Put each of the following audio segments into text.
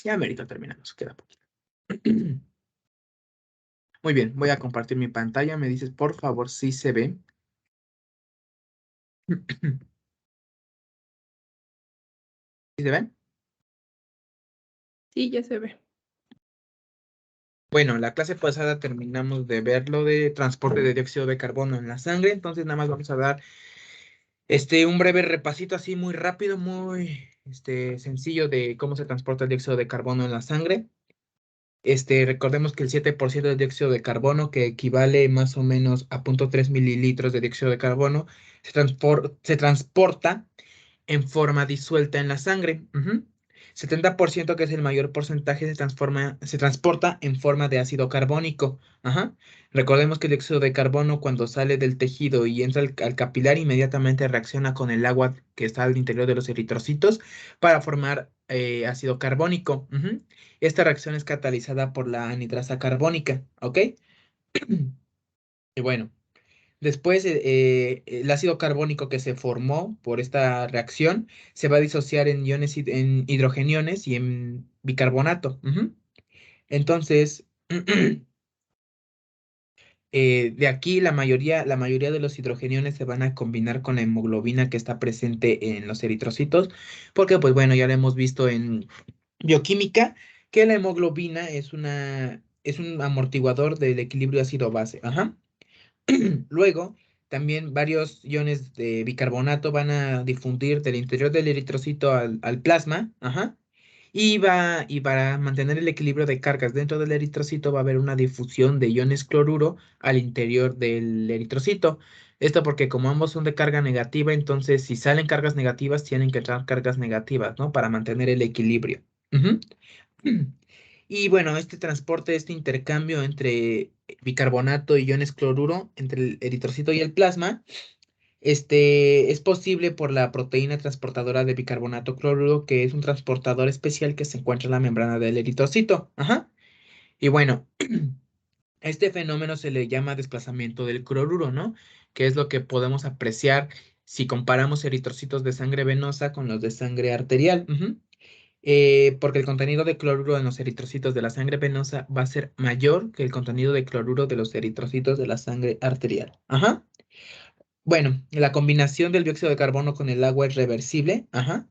Ya merito terminamos, queda poquito. Muy bien, voy a compartir mi pantalla. Me dices, por favor, si se ve. ¿Sí se ven? Sí, ya se ve. Bueno, la clase pasada terminamos de ver lo de transporte de dióxido de carbono en la sangre, entonces nada más vamos a dar un breve repasito así muy rápido, muy sencillo de cómo se transporta el dióxido de carbono en la sangre. Recordemos que el 7% del dióxido de carbono, que equivale más o menos a 0.3 mililitros de dióxido de carbono, se transporta en forma disuelta en la sangre. 70%, que es el mayor porcentaje, se transporta en forma de ácido carbónico. Ajá. Recordemos que el dióxido de carbono, cuando sale del tejido y entra al capilar, inmediatamente reacciona con el agua que está al interior de los eritrocitos para formar ácido carbónico. Esta reacción es catalizada por la anitrasa carbónica, ¿ok? Y bueno. Después, el ácido carbónico que se formó por esta reacción se va a disociar en en hidrogeniones y en bicarbonato. Entonces, de aquí la mayoría de los hidrogeniones se van a combinar con la hemoglobina que está presente en los eritrocitos, porque pues bueno, ya lo hemos visto en bioquímica, que la hemoglobina es un amortiguador del equilibrio ácido-base. Ajá. Luego, también varios iones de bicarbonato van a difundir del interior del eritrocito al plasma, ajá, y para mantener el equilibrio de cargas dentro del eritrocito va a haber una difusión de iones cloruro al interior del eritrocito. Esto porque como ambos son de carga negativa, entonces si salen cargas negativas, tienen que entrar cargas negativas, ¿no? Para mantener el equilibrio. Ujú. Y bueno, este transporte, este intercambio entre bicarbonato y iones cloruro, entre el eritrocito y el plasma, es posible por la proteína transportadora de bicarbonato cloruro, que es un transportador especial que se encuentra en la membrana del eritrocito. Ajá. Y bueno, este fenómeno se le llama desplazamiento del cloruro, ¿no? Que es lo que podemos apreciar si comparamos eritrocitos de sangre venosa con los de sangre arterial. Porque el contenido de cloruro en los eritrocitos de la sangre venosa va a ser mayor que el contenido de cloruro de los eritrocitos de la sangre arterial. Ajá. Bueno, la combinación del dióxido de carbono con el agua es reversible. Ajá.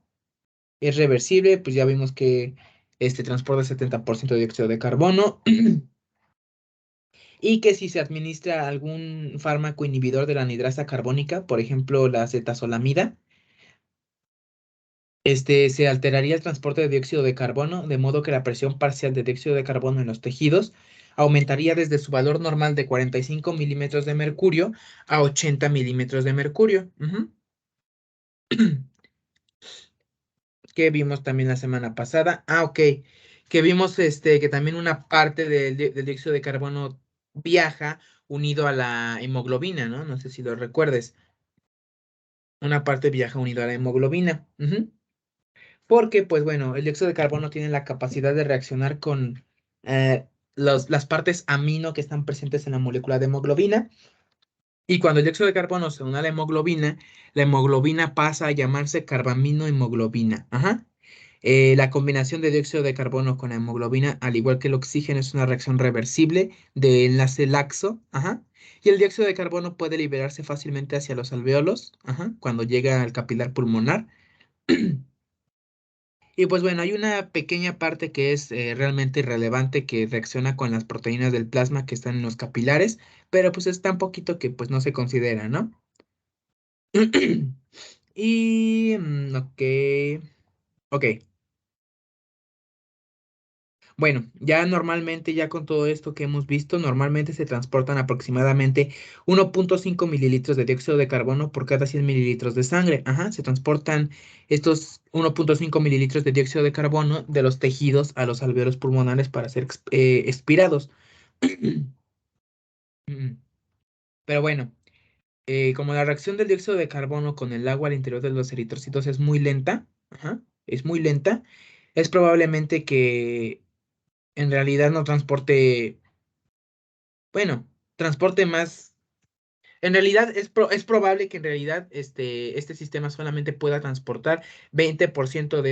Es reversible, pues ya vimos que transporta 70% de dióxido de carbono y que si se administra algún fármaco inhibidor de la anhidrasa carbónica, por ejemplo, la acetazolamida, se alteraría el transporte de dióxido de carbono, de modo que la presión parcial de dióxido de carbono en los tejidos aumentaría desde su valor normal de 45 milímetros de mercurio a 80 milímetros de mercurio. Que vimos también la semana pasada. Ah, ok. Que vimos que también una parte del dióxido de carbono viaja unido a la hemoglobina, ¿no? No sé si lo recuerdes. Una parte viaja unido a la hemoglobina. Porque, pues bueno, el dióxido de carbono tiene la capacidad de reaccionar con eh, las partes amino que están presentes en la molécula de hemoglobina. Y cuando el dióxido de carbono se une a la hemoglobina pasa a llamarse carbaminohemoglobina. Ajá. La combinación de dióxido de carbono con la hemoglobina, al igual que el oxígeno, es una reacción reversible de enlace laxo. Ajá. Y el dióxido de carbono puede liberarse fácilmente hacia los alvéolos, ajá, cuando llega al capilar pulmonar. Y pues bueno, hay una pequeña parte que es realmente irrelevante que reacciona con las proteínas del plasma que están en los capilares, pero pues es tan poquito que pues no se considera, ¿no? Y, ok, ok. Bueno, ya normalmente, ya con todo esto que hemos visto, normalmente se transportan aproximadamente 1.5 mililitros de dióxido de carbono por cada 100 mililitros de sangre. Ajá, se transportan estos 1.5 mililitros de dióxido de carbono de los tejidos a los alvéolos pulmonares para ser expirados. Mm, Pero bueno, como la reacción del dióxido de carbono con el agua al interior de los eritrocitos es muy lenta, ajá, es muy lenta, es probablemente que en realidad no transporte. Bueno, transporte más. En realidad es probable que en realidad este sistema solamente pueda transportar 20% de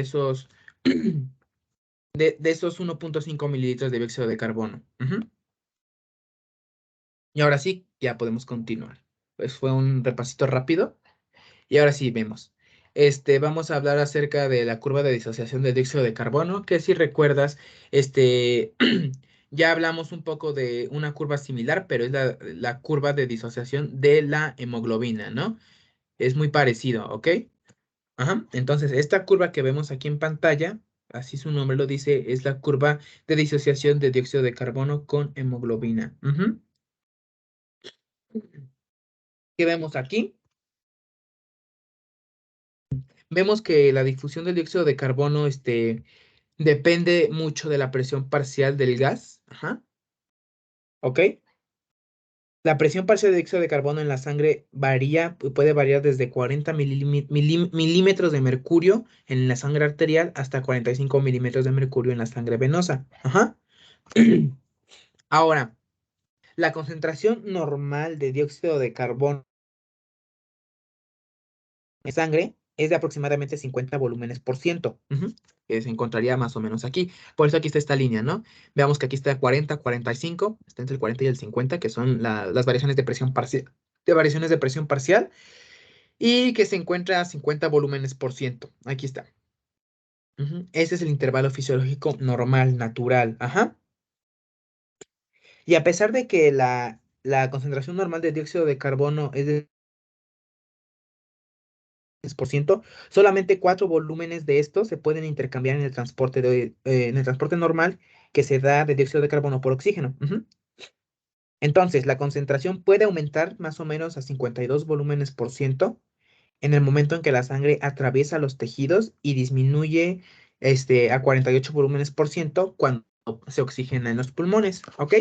de esos 1.5 mililitros de dióxido de carbono. Ujú. Y ahora sí, ya podemos continuar. Pues fue un repasito rápido. Y ahora sí, vemos. Vamos a hablar acerca de la curva de disociación del dióxido de carbono, que si recuerdas, ya hablamos un poco de una curva similar, pero es la curva de disociación de la hemoglobina, ¿no? Es muy parecido, ¿ok? Ajá. Entonces, esta curva que vemos aquí en pantalla, así su nombre lo dice, es la curva de disociación de dióxido de carbono con hemoglobina. Ujú. ¿Qué vemos aquí? Vemos que la difusión del dióxido de carbono, depende mucho de la presión parcial del gas. Ajá. ¿Ok? La presión parcial de dióxido de carbono en la sangre puede variar desde 40 milímetros de mercurio en la sangre arterial hasta 45 milímetros de mercurio en la sangre venosa. Ajá. Ahora, la concentración normal de dióxido de carbono en sangre es de aproximadamente 50 volúmenes por ciento, que se encontraría más o menos aquí. Por eso aquí está esta línea, ¿no? Veamos que aquí está 40, 45, está entre el 40 y el 50, que son las variaciones de presión parcial, y que se encuentra a 50 volúmenes por ciento. Aquí está. Ese es el intervalo fisiológico normal, natural. Ajá. Y a pesar de que la concentración normal de dióxido de carbono es de 10%, solamente 4 volúmenes de estos se pueden intercambiar en el transporte normal que se da de dióxido de carbono por oxígeno. Entonces, la concentración puede aumentar más o menos a 52 volúmenes por ciento en el momento en que la sangre atraviesa los tejidos y disminuye a 48 volúmenes por ciento cuando se oxigena en los pulmones. ¿Ok?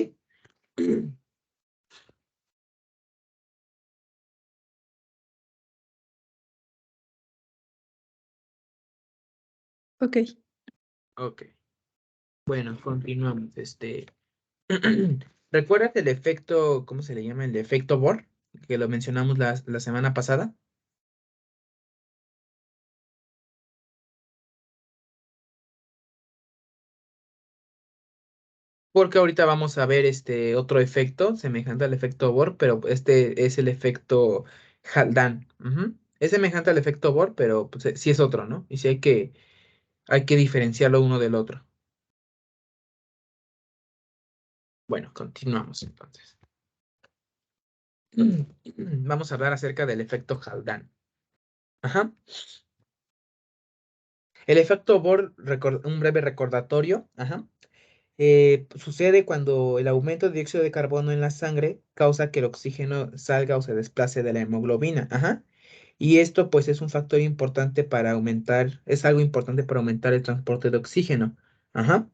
Ok. Ok. Bueno, continuamos. ¿Recuerdas el efecto, cómo se le llama? El efecto Bohr, que lo mencionamos la semana pasada. Porque ahorita vamos a ver este otro efecto semejante al efecto Bohr, pero este es el efecto Haldane. Es semejante al efecto Bohr, pero pues, sí es otro, ¿no? Y sí hay que diferenciarlo uno del otro. Bueno, continuamos entonces. Vamos a hablar acerca del efecto Haldane. Ajá. El efecto Bohr, un breve recordatorio. Ajá. Sucede cuando el aumento de dióxido de carbono en la sangre causa que el oxígeno salga o se desplace de la hemoglobina. Ajá. Y esto pues es un factor importante para aumentar, es algo importante para aumentar el transporte de oxígeno. Ajá.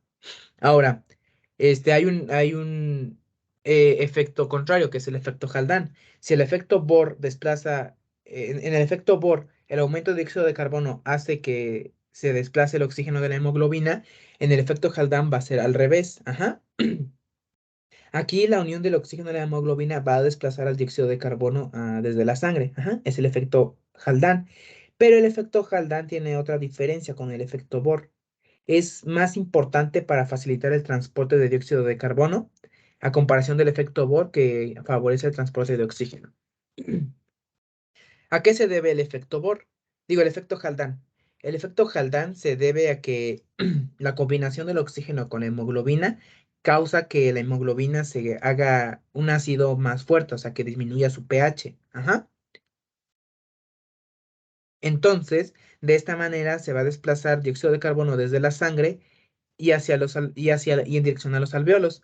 Ahora, hay un efecto contrario, que es el efecto Haldane. Si el efecto Bohr en el efecto Bohr, el aumento de dióxido de carbono hace que se desplace el oxígeno de la hemoglobina, en el efecto Haldane va a ser al revés. Ajá. Aquí la unión del oxígeno de la hemoglobina va a desplazar al dióxido de carbono desde la sangre. Ajá. Es el efecto Haldane. Pero el efecto Haldane tiene otra diferencia con el efecto Bohr. Es más importante para facilitar el transporte de dióxido de carbono a comparación del efecto Bohr que favorece el transporte de oxígeno. ¿A qué se debe el efecto Bohr? Digo, el efecto Haldane. El efecto Haldane se debe a que la combinación del oxígeno con la hemoglobina causa que la hemoglobina se haga un ácido más fuerte, o sea, que disminuya su pH. Ajá. Entonces, de esta manera se va a desplazar dióxido de carbono desde la sangre y en dirección a los alvéolos.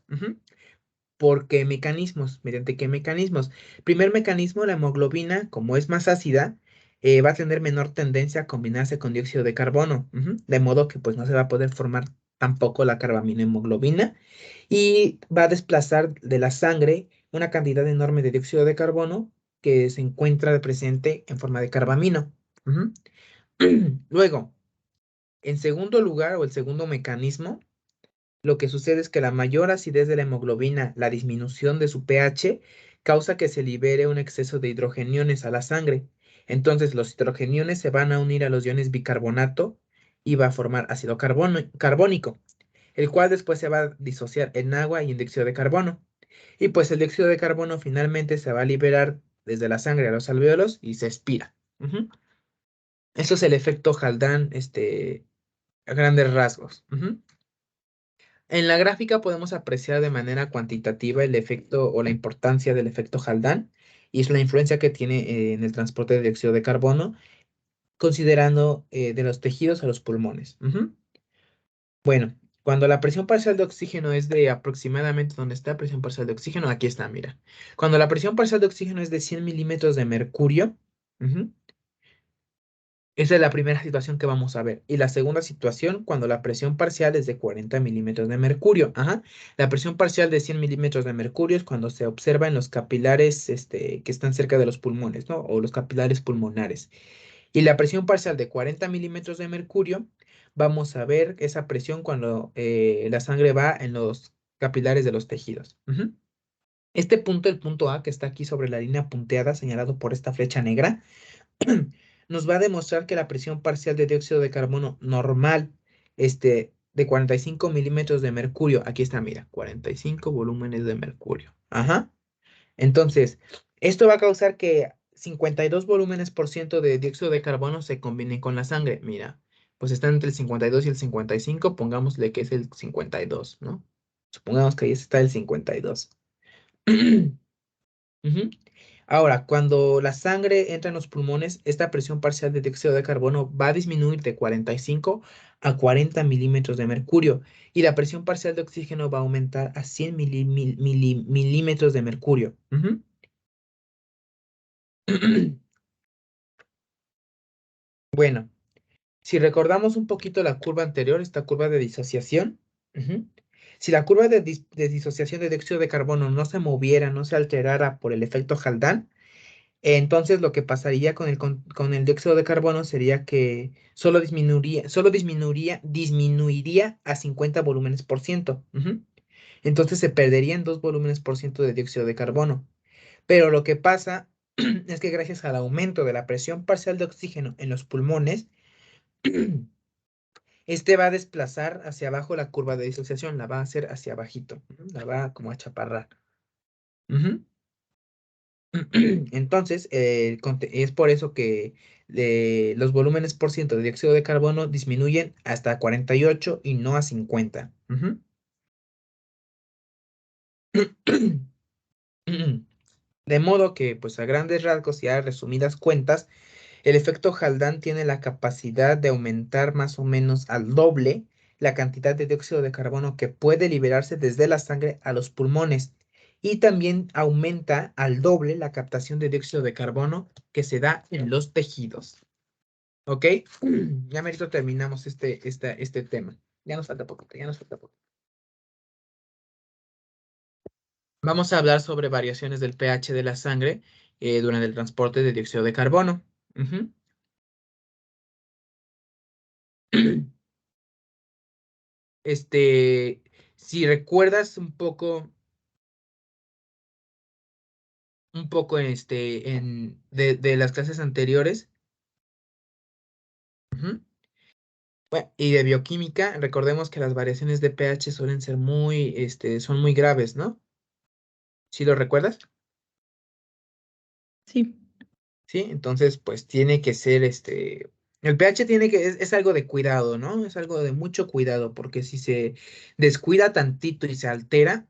¿Por qué mecanismos? ¿Mediante qué mecanismos? Primer mecanismo, la hemoglobina, como es más ácida, va a tener menor tendencia a combinarse con dióxido de carbono, de modo que pues no se va a poder formar tampoco la carbaminohemoglobina y va a desplazar de la sangre una cantidad enorme de dióxido de carbono que se encuentra presente en forma de carbamino. Ujú. Luego, en segundo lugar, o el segundo mecanismo, lo que sucede es que la mayor acidez de la hemoglobina, la disminución de su pH, causa que se libere un exceso de hidrogeniones a la sangre. Entonces, los hidrogeniones se van a unir a los iones bicarbonato y va a formar ácido carbónico. el cual después se va a disociar en agua y en dióxido de carbono. Y pues el dióxido de carbono finalmente se va a liberar desde la sangre a los alvéolos y se expira. Ujú. Eso es el efecto Haldane, a grandes rasgos. Ujú. En la gráfica podemos apreciar de manera cuantitativa el efecto o la importancia del efecto Haldane y es la influencia que tiene en el transporte de dióxido de carbono, considerando de los tejidos a los pulmones. Ujú. Bueno, cuando la presión parcial de oxígeno es de aproximadamente, ¿dónde está la presión parcial de oxígeno? Aquí está, mira. Cuando la presión parcial de oxígeno es de 100 milímetros de mercurio, ujú, esa es la primera situación que vamos a ver. Y la segunda situación, cuando la presión parcial es de 40 milímetros de mercurio. Ajá. La presión parcial de 100 milímetros de mercurio es cuando se observa en los capilares que están cerca de los pulmones, ¿no? O los capilares pulmonares. Y la presión parcial de 40 milímetros de mercurio, vamos a ver esa presión cuando la sangre va en los capilares de los tejidos. Ujú. Este punto, el punto A, que está aquí sobre la línea punteada, señalado por esta flecha negra, nos va a demostrar que la presión parcial de dióxido de carbono normal, de 45 milímetros de mercurio, aquí está, mira, 45 volúmenes de mercurio. Ajá. Entonces, esto va a causar que 52 volúmenes por ciento de dióxido de carbono se combinen con la sangre. Mira, pues están entre el 52 y el 55, pongámosle que es el 52, ¿no? Supongamos que ahí está el 52. Ujú. Ahora, cuando la sangre entra en los pulmones, esta presión parcial de dióxido de carbono va a disminuir de 45 a 40 milímetros de mercurio y la presión parcial de oxígeno va a aumentar a 100 milímetros de mercurio. Ujú. Bueno, si recordamos un poquito la curva anterior, esta curva de disociación, ujú, si la curva de disociación de dióxido de carbono no se moviera, no se alterara por el efecto Haldane, entonces lo que pasaría con el dióxido de carbono sería que disminuiría a 50 volúmenes por ciento. Ujú. Entonces se perderían 2 volúmenes por ciento de dióxido de carbono. Pero lo que pasa es que gracias al aumento de la presión parcial de oxígeno en los pulmones, este va a desplazar hacia abajo la curva de disociación, la va a hacer hacia abajito, ujú, la va como a chaparrar. Ujú. Entonces, es por eso que los volúmenes por ciento de dióxido de carbono disminuyen hasta 48 y no a 50. Ujú. De modo que, pues a grandes rasgos y a resumidas cuentas, el efecto Haldane tiene la capacidad de aumentar más o menos al doble la cantidad de dióxido de carbono que puede liberarse desde la sangre a los pulmones y también aumenta al doble la captación de dióxido de carbono que se da en los tejidos. ¿Ok? Ya merito terminamos este tema. Ya nos falta poco, ya nos falta poco. Vamos a hablar sobre variaciones del pH de la sangre durante el transporte de dióxido de carbono. Ujú. Este, si recuerdas un poco de las clases anteriores, ujú, bueno, y de bioquímica, recordemos que las variaciones de pH suelen ser son muy graves, ¿no? ¿Sí lo recuerdas? Sí. Sí, entonces, pues tiene que ser el pH es algo de cuidado, ¿no? Es algo de mucho cuidado, porque si se descuida tantito y se altera,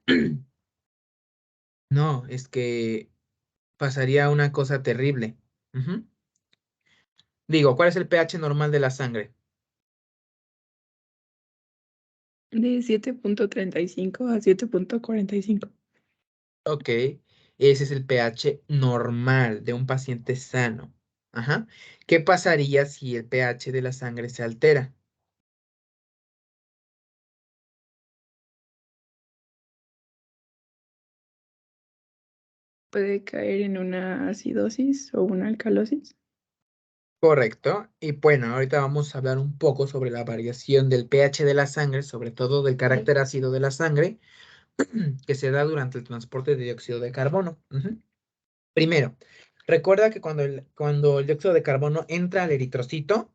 no, es que pasaría una cosa terrible. Ujú. Digo, ¿cuál es el pH normal de la sangre? De 7.35 a 7.45. Ok, ese es el pH normal de un paciente sano. Ajá. ¿Qué pasaría si el pH de la sangre se altera? Puede caer en una acidosis o una alcalosis. Correcto. Y bueno, ahorita vamos a hablar un poco sobre la variación del pH de la sangre, sobre todo del carácter ácido de la sangre, que se da durante el transporte de dióxido de carbono. Ujú. Primero, recuerda que cuando el dióxido de carbono entra al eritrocito,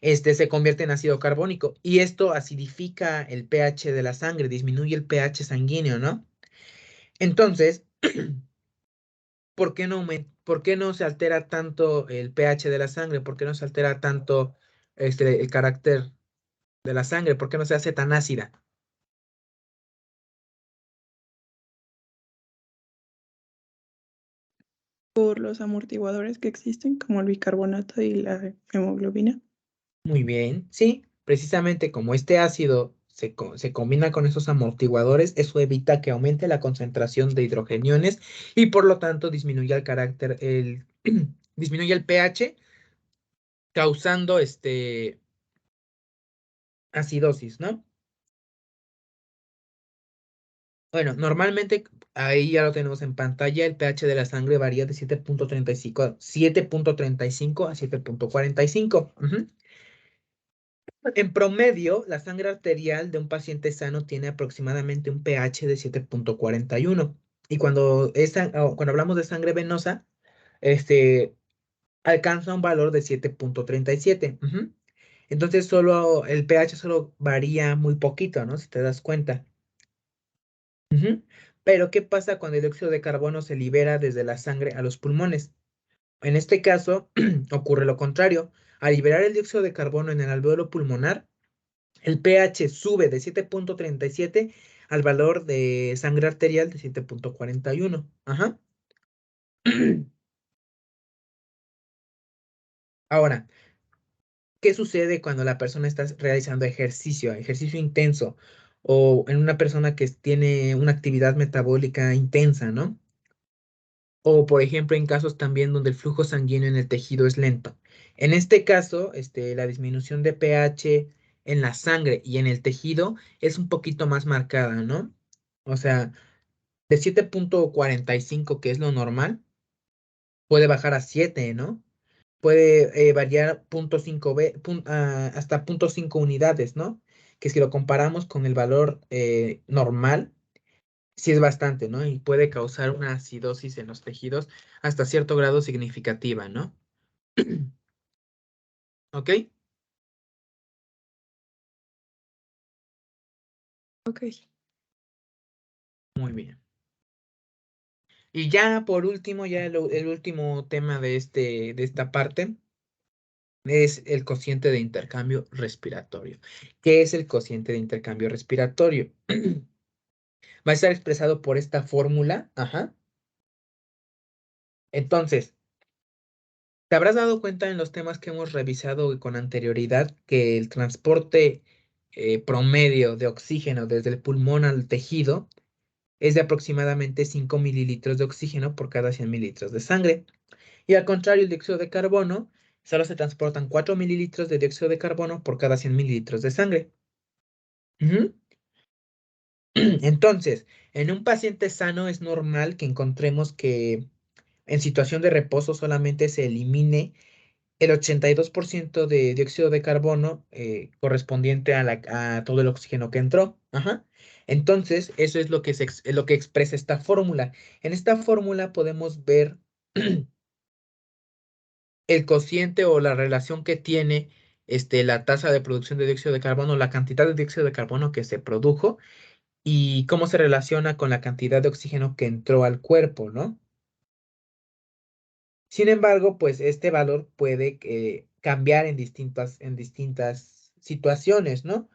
se convierte en ácido carbónico y esto acidifica el pH de la sangre, disminuye el pH sanguíneo, ¿no? Entonces, por qué no se altera tanto el pH de la sangre? ¿Por qué no se altera tanto el carácter de la sangre? ¿Por qué no se hace tan ácida? Por los amortiguadores que existen, como el bicarbonato y la hemoglobina. Muy bien, sí, precisamente como este ácido se combina con esos amortiguadores, eso evita que aumente la concentración de hidrogeniones y por lo tanto disminuye el carácter, disminuye el pH, causando acidosis, ¿no? Bueno, normalmente ahí ya lo tenemos en pantalla, el pH de la sangre varía de 7.35 a 7.45. Ujú. En promedio, la sangre arterial de un paciente sano tiene aproximadamente un pH de 7.41. Y cuando hablamos de sangre venosa, este, alcanza un valor de 7.37. Ujú. Entonces, el pH solo varía muy poquito, ¿no? Si te das cuenta. Ujú. Pero, ¿qué pasa cuando el dióxido de carbono se libera desde la sangre a los pulmones? En este caso, ocurre lo contrario. Al liberar el dióxido de carbono en el alveolo pulmonar, el pH sube de 7.37 al valor de sangre arterial de 7.41. Ajá. Ahora, ¿qué sucede cuando la persona está realizando ejercicio intenso, o en una persona que tiene una actividad metabólica intensa, ¿no? O, por ejemplo, en casos también donde el flujo sanguíneo en el tejido es lento. En este caso, la disminución de pH en la sangre y en el tejido es un poquito más marcada, ¿no? O sea, de 7.45, que es lo normal, puede bajar a 7, ¿no? Puede variar hasta 0.5 unidades, ¿no? Que si lo comparamos con el valor normal, sí es bastante, ¿no? Y puede causar una acidosis en los tejidos hasta cierto grado significativa, ¿no? ¿Ok? Ok, Muy bien. Y ya por último, ya el último tema de esta parte es el cociente de intercambio respiratorio. ¿Qué es el cociente de intercambio respiratorio? Va a estar expresado por esta fórmula. Ajá. Entonces, te habrás dado cuenta en los temas que hemos revisado con anterioridad que el transporte promedio de oxígeno desde el pulmón al tejido es de aproximadamente 5 mililitros de oxígeno por cada 100 mililitros de sangre. Y al contrario, el dióxido de carbono, solo se transportan 4 mililitros de dióxido de carbono por cada 100 mililitros de sangre. Ujú. Entonces, en un paciente sano es normal que encontremos que en situación de reposo solamente se elimine el 82% de dióxido de carbono correspondiente a todo el oxígeno que entró. Ajá. Entonces, eso es lo que expresa esta fórmula. En esta fórmula podemos ver el cociente o la relación que tiene la tasa de producción de dióxido de carbono, la cantidad de dióxido de carbono que se produjo y cómo se relaciona con la cantidad de oxígeno que entró al cuerpo, ¿no? Sin embargo, pues este valor puede cambiar en distintas situaciones, ¿no?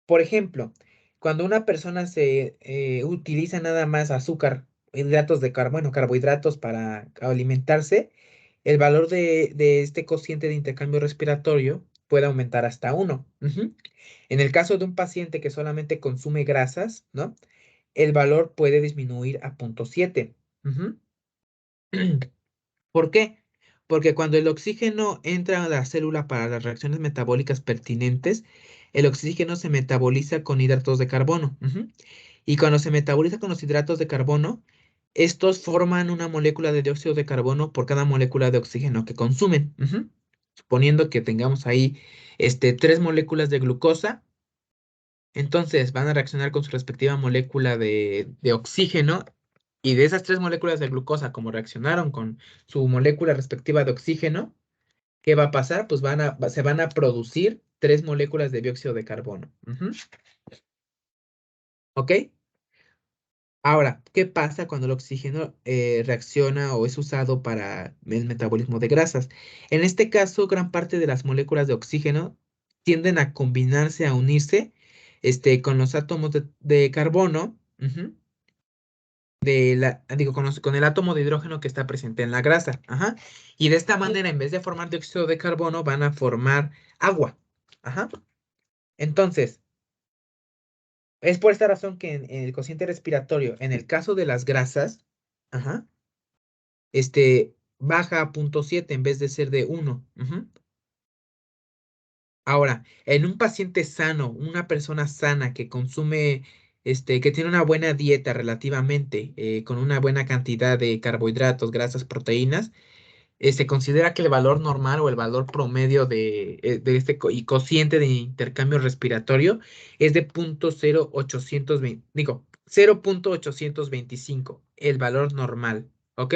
Por ejemplo, cuando una persona se utiliza nada más azúcar, hidratos de carbono, carbohidratos para alimentarse, el valor de este cociente de intercambio respiratorio puede aumentar hasta 1. Ujú. En el caso de un paciente que solamente consume grasas, ¿no? El valor puede disminuir a 0.7. Ujú. ¿Por qué? Porque cuando el oxígeno entra a la célula para las reacciones metabólicas pertinentes, el oxígeno se metaboliza con hidratos de carbono. Ujú. Y cuando se metaboliza con los hidratos de carbono, estos forman una molécula de dióxido de carbono por cada molécula de oxígeno que consumen. Ujú. Suponiendo que tengamos ahí 3 moléculas de glucosa, entonces van a reaccionar con su respectiva molécula de oxígeno y de esas 3 moléculas de glucosa, como reaccionaron con su molécula respectiva de oxígeno, ¿Qué va a pasar? Pues se van a producir 3 moléculas de dióxido de carbono. Ujú. ¿Ok? Ahora, ¿qué pasa cuando el oxígeno reacciona o es usado para el metabolismo de grasas? En este caso, gran parte de las moléculas de oxígeno tienden a combinarse, a unirse, con los átomos de carbono, ujú, con el átomo de hidrógeno que está presente en la grasa. Ajá. Y de esta manera, en vez de formar dióxido de carbono, van a formar agua. Ajá. Entonces, es por esta razón que en el cociente respiratorio, en el caso de las grasas, ajá, baja a 0,7 en vez de ser de 1. Ujú. Ahora, en un paciente sano, una persona sana que consume, que tiene una buena dieta relativamente, con una buena cantidad de carbohidratos, grasas, proteínas, se considera que el valor normal o el valor promedio de y cociente de intercambio respiratorio es de 0,0820, digo, 0,825, el valor normal, ¿ok?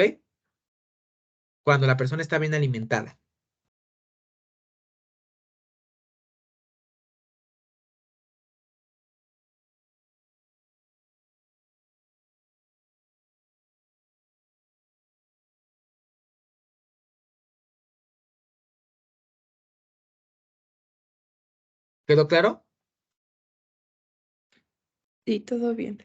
Cuando la persona está bien alimentada. ¿Quedó claro? Sí, todo bien.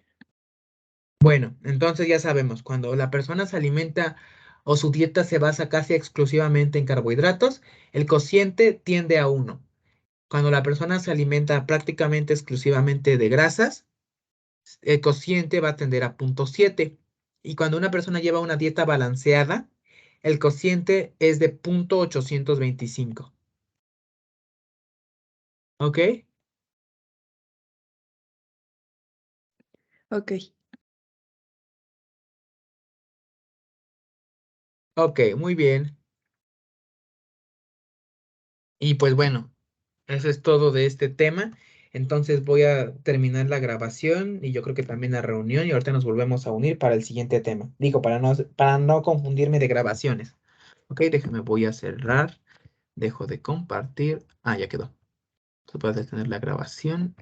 Bueno, entonces ya sabemos, cuando la persona se alimenta o su dieta se basa casi exclusivamente en carbohidratos, el cociente tiende a 1. Cuando la persona se alimenta prácticamente exclusivamente de grasas, el cociente va a tender a 0,7. Y cuando una persona lleva una dieta balanceada, el cociente es de 0,825. ¿Ok? Ok. Ok, muy bien. Y pues bueno, eso es todo de este tema. Entonces voy a terminar la grabación y yo creo que también la reunión y ahorita nos volvemos a unir para el siguiente tema. Digo, para no confundirme de grabaciones. Ok, déjame, voy a cerrar. Dejo de compartir. Ah, ya quedó. Entonces voy a detener la grabación.